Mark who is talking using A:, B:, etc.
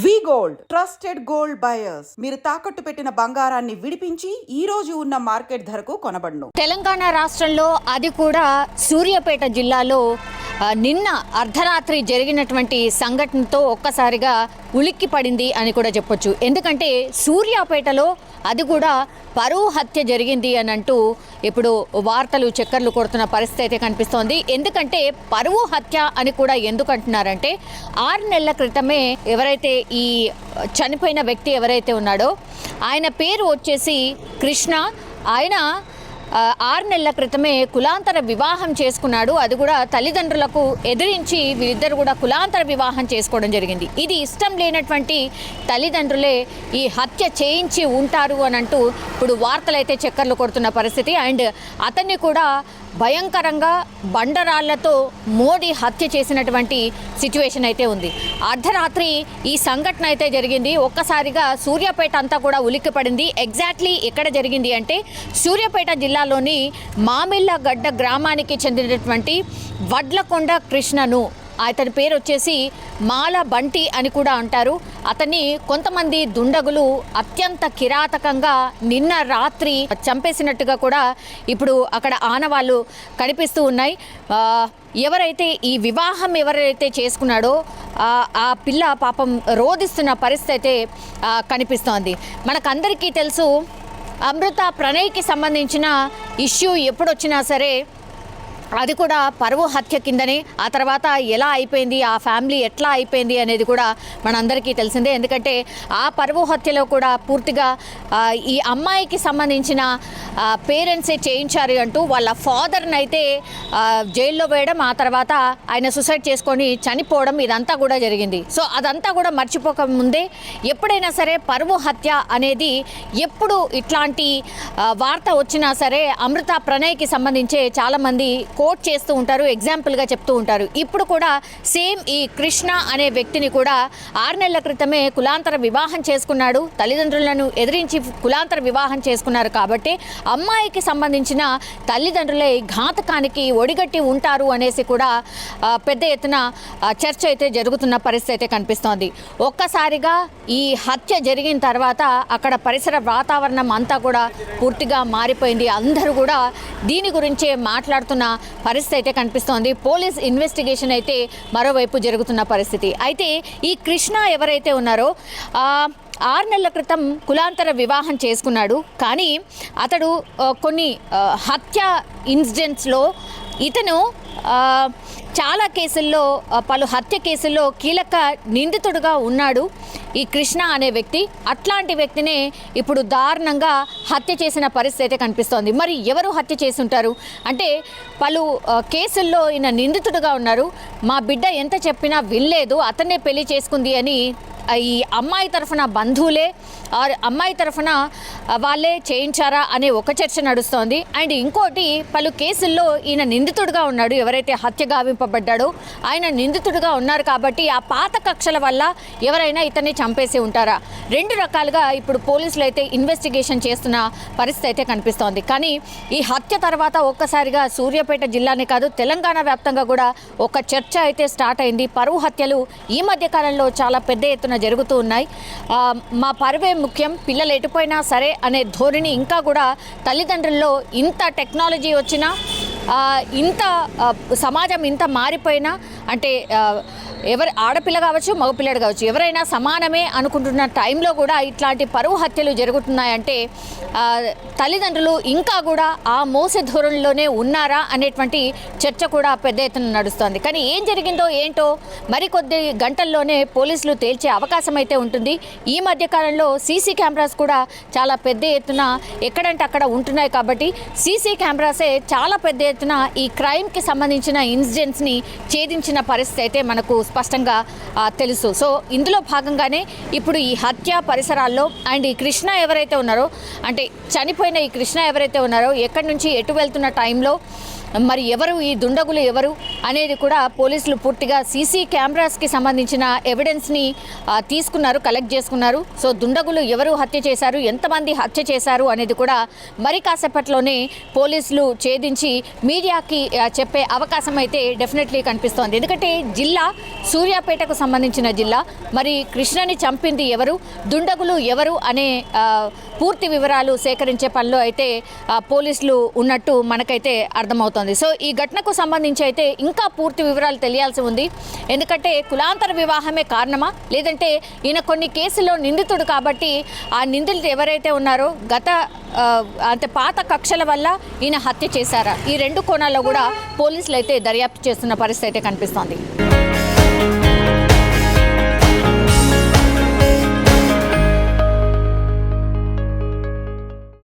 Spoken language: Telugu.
A: వి గోల్డ్ ట్రస్టెడ్ గోల్డ్ బయర్స్ మీరు తాకట్టు పెట్టిన బంగారాన్ని విడిపించి ఈ రోజు ఉన్న మార్కెట్ ధరకు కొనబడును.
B: తెలంగాణ రాష్ట్రంలో అది కూడా సూర్యాపేట జిల్లాలో నిన్న అర్ధరాత్రి జరిగినటువంటి సంఘటనతో ఒక్కసారిగా ఉలిక్కి పడింది అని కూడా చెప్పొచ్చు. ఎందుకంటే సూర్యాపేటలో అది కూడా పరువు హత్య జరిగింది అని అంటూ ఇప్పుడు వార్తలు చక్కర్లు కొడుతున్న పరిస్థితి అయితే కనిపిస్తోంది. ఎందుకంటే పరువు హత్య అని కూడా ఎందుకు అంటున్నారంటే 6 నెలల క్రితమే ఎవరైతే ఈ చనిపోయిన వ్యక్తి ఎవరైతే ఉన్నాడో ఆయన పేరు వచ్చేసి కృష్ణ. ఆయన 6 నెలల క్రితమే కులాంతర వివాహం చేసుకున్నాడు. అది కూడా తల్లిదండ్రులకు ఎదిరించి వీరిద్దరు కూడా కులాంతర వివాహం చేసుకోవడం జరిగింది. ఇది ఇష్టం లేనటువంటి తల్లిదండ్రులే ఈ హత్య చేయించి ఉంటారు అని అంటూ ఇప్పుడు వార్తలు అయితే చక్కర్లు కొడుతున్న పరిస్థితి. అండ్ అతన్ని కూడా భయంకరంగా బండరాళ్లతో మోడీ హత్య చేసినటువంటి సిచ్యువేషన్ అయితే ఉంది. అర్ధరాత్రి ఈ సంఘటన అయితే జరిగింది. ఒక్కసారిగా సూర్యాపేట అంతా కూడా ఉలిక్కిపడింది. ఎగ్జాక్ట్లీ ఎక్కడ జరిగింది అంటే సూర్యాపేట జిల్లాలోని మామిళ్ళగడ్డ గ్రామానికి చెందినటువంటి వడ్లకొండ కృష్ణను, అతని పేరు వచ్చేసి మాల బంటి అని కూడా అంటారు. అతన్ని కొంతమంది దుండగులు అత్యంత కిరాతకంగా నిన్న రాత్రి చంపేసినట్టుగా కూడా ఇప్పుడు అక్కడ ఆనవాళ్ళు కనిపిస్తూ ఉన్నాయి. ఎవరైతే ఈ వివాహం ఎవరైతే చేసుకున్నాడో ఆ పిల్ల పాపం రోధిస్తున్న పరిస్థితి అయితే కనిపిస్తోంది. మనకందరికీ తెలుసు, అమృత ప్రణయ్కి సంబంధించిన ఇష్యూ ఎప్పుడొచ్చినా సరే అది కూడా పరువు హత్య కిందనే. ఆ తర్వాత ఎలా అయిపోయింది, ఆ ఫ్యామిలీ ఎట్లా అయిపోయింది అనేది కూడా మనందరికీ తెలిసిందే. ఎందుకంటే ఆ పరువు హత్యలో కూడా పూర్తిగా ఈ అమ్మాయికి సంబంధించిన పేరెంట్సే చేయించారు అంటూ వాళ్ళ ఫాదర్ని అయితే జైల్లో వేయడం, ఆ తర్వాత ఆయన సూసైడ్ చేసుకొని చనిపోవడం, ఇదంతా కూడా జరిగింది. సో అదంతా కూడా మర్చిపోక ముందే ఎప్పుడైనా సరే పరువు హత్య అనేది ఎప్పుడు ఇట్లాంటి వార్త వచ్చినా సరే అమృత ప్రణయ్కి సంబంధించే చాలామంది కోట్ చేస్తూ ఉంటారు, ఎగ్జాంపుల్గా చెప్తూ ఉంటారు. ఇప్పుడు కూడా సేమ్ ఈ కృష్ణ అనే వ్యక్తిని కూడా 6 నెలల క్రితమే కులాంతర వివాహం చేసుకున్నాడు. తల్లిదండ్రులను ఎదిరించి కులాంతర వివాహం చేసుకున్నారు కాబట్టి అమ్మాయికి సంబంధించిన తల్లిదండ్రులే ఘాతకానికి ఒడిగట్టి ఉంటారు అనేసి కూడా పెద్ద ఎత్తున చర్చ అయితే జరుగుతున్న పరిస్థితి అయితే కనిపిస్తోంది. ఒక్కసారిగా ఈ హత్య జరిగిన తర్వాత అక్కడ పరిసర వాతావరణం అంతా కూడా పూర్తిగా మారిపోయింది. అందరూ కూడా దీని గురించే మాట్లాడుతున్న పరిస్థితి అయితే కనిపిస్తోంది. పోలీస్ ఇన్వెస్టిగేషన్ అయితే మరోవైపు జరుగుతున్న పరిస్థితి. అయితే ఈ కృష్ణ ఎవరైతే ఉన్నారో 6 నెలల క్రితం కులాంతర వివాహం చేసుకున్నాడు. కానీ అతడు కొన్ని హత్య ఇన్సిడెంట్స్లో ఇతను చాలా కేసుల్లో, పలు హత్య కేసుల్లో కీలక నిందితుడుగా ఉన్నాడు ఈ కృష్ణ అనే వ్యక్తి. అట్లాంటి వ్యక్తినే ఇప్పుడు దారుణంగా హత్య చేసిన పరిస్థితి అయితే కనిపిస్తోంది. మరి ఎవరు హత్య చేసి ఉంటారు అంటే పలు కేసుల్లో ఈయన నిందితుడుగా ఉన్నారు. మా బిడ్డ ఎంత చెప్పినా వినలేదు, అతన్నే పెళ్లి చేసుకుంది అని ఈ అమ్మాయి తరఫున బంధువులే, అమ్మాయి తరఫున వాళ్ళే చేయించారా అనే ఒక చర్చ నడుస్తోంది. అండ్ ఇంకోటి, పలు కేసుల్లో ఈయన నిందితుడుగా ఉన్నాడు. ఎవరైతే హత్య గావింపబడ్డాడో ఆయన నిందితుడుగా ఉన్నారు కాబట్టి ఆ పాత కక్షల వల్ల ఎవరైనా ఇతన్ని చంపేసి ఉంటారా? 2 రకాలుగా ఇప్పుడు పోలీసులు అయితే ఇన్వెస్టిగేషన్ చేస్తున్న పరిస్థితి అయితే కనిపిస్తోంది. కానీ ఈ హత్య తర్వాత ఒక్కసారిగా సూర్యాపేట జిల్లానే కాదు తెలంగాణ వ్యాప్తంగా కూడా ఒక చర్చ అయితే స్టార్ట్ అయింది. పరువు హత్యలు ఈ మధ్య కాలంలో చాలా పెద్ద ఎత్తున జరుగుతూ ఉన్నాయి. మా పరువే ముఖ్యం, పిల్లలు ఎటుపోయినా సరే అనే ధోరణి ఇంకా కూడా తల్లిదండ్రుల్లో, ఇంత టెక్నాలజీ వచ్చినా, ఇంత సమాజం ఇంత మారిపోయినా, అంటే ఎవరు ఆడపిల్ల కావచ్చు మగపిల్లడు కావచ్చు ఎవరైనా సమానమే అనుకుంటున్న టైంలో కూడా ఇట్లాంటి పరువు హత్యలు జరుగుతున్నాయంటే తల్లిదండ్రులు ఇంకా కూడా ఆ మోసే ధోరణిలోనే ఉన్నారా అనేటువంటి చర్చ కూడా పెద్ద ఎత్తున నడుస్తోంది. కానీ ఏం జరిగిందో ఏంటో మరికొద్ది గంటల్లోనే పోలీసులు తేల్చే అవకాశం అయితే ఉంటుంది. ఈ మధ్యకాలంలో సీసీ కెమెరాస్ కూడా చాలా పెద్ద ఎత్తున ఎక్కడంటే అక్కడ ఉంటున్నాయి కాబట్టి సీసీ కెమెరాసే చాలా పెద్ద ఎత్తున ఈ క్రైమ్కి సంబంధించిన ఇన్సిడెంట్స్ని ఛేదించిన పరిస్థితి అయితే మనకు స్పష్టంగా తెలుసు. సో ఇందులో భాగంగానే ఇప్పుడు ఈ హత్య పరిసరాల్లో అండ్ ఈ కృష్ణ ఎవరైతే ఉన్నారో, అంటే చనిపోయిన ఈ కృష్ణ ఎవరైతే ఉన్నారో ఎక్కడి నుంచి ఎటు వెళ్తున్న టైంలో మరి ఎవరు ఈ దుండగులు ఎవరు అనేది కూడా పోలీసులు పూర్తిగా సీసీ కెమెరాస్కి సంబంధించిన ఎవిడెన్స్ని తీసుకున్నారు, కలెక్ట్ చేసుకున్నారు. సో దుండగులు ఎవరు హత్య చేశారు, ఎంతమంది హత్య చేశారు అనేది కూడా మరి కాసేపట్లోనే పోలీసులు ఛేదించి మీడియాకి చెప్పే అవకాశం అయితే డెఫినెట్లీ కనిపిస్తోంది. ఎందుకంటే జిల్లా సూర్యాపేటకు సంబంధించిన జిల్లా, మరి కృష్ణని చంపింది ఎవరు, దుండగులు ఎవరు అనే పూర్తి వివరాలు సేకరించే పనిలో అయితే పోలీసులు ఉన్నట్టు మనకైతే అర్థమవుతోంది. సో ఈ ఘటనకు సంబంధించి అయితే ఇంకా పూర్తి వివరాలు తెలియాల్సి ఉంది. ఎందుకంటే కులాంతర వివాహమే కారణమా, లేదంటే ఈయన కొన్ని కేసుల్లో నిందితుడు కాబట్టి ఆ నిందితులు ఎవరైతే ఉన్నారో అంటే పాత కక్షల వల్ల ఈయన హత్య చేశారా, ఈ రెండు కోణాల్లో కూడా పోలీసులు అయితే దర్యాప్తు చేస్తున్న పరిస్థితి అయితే కనిపిస్తోంది.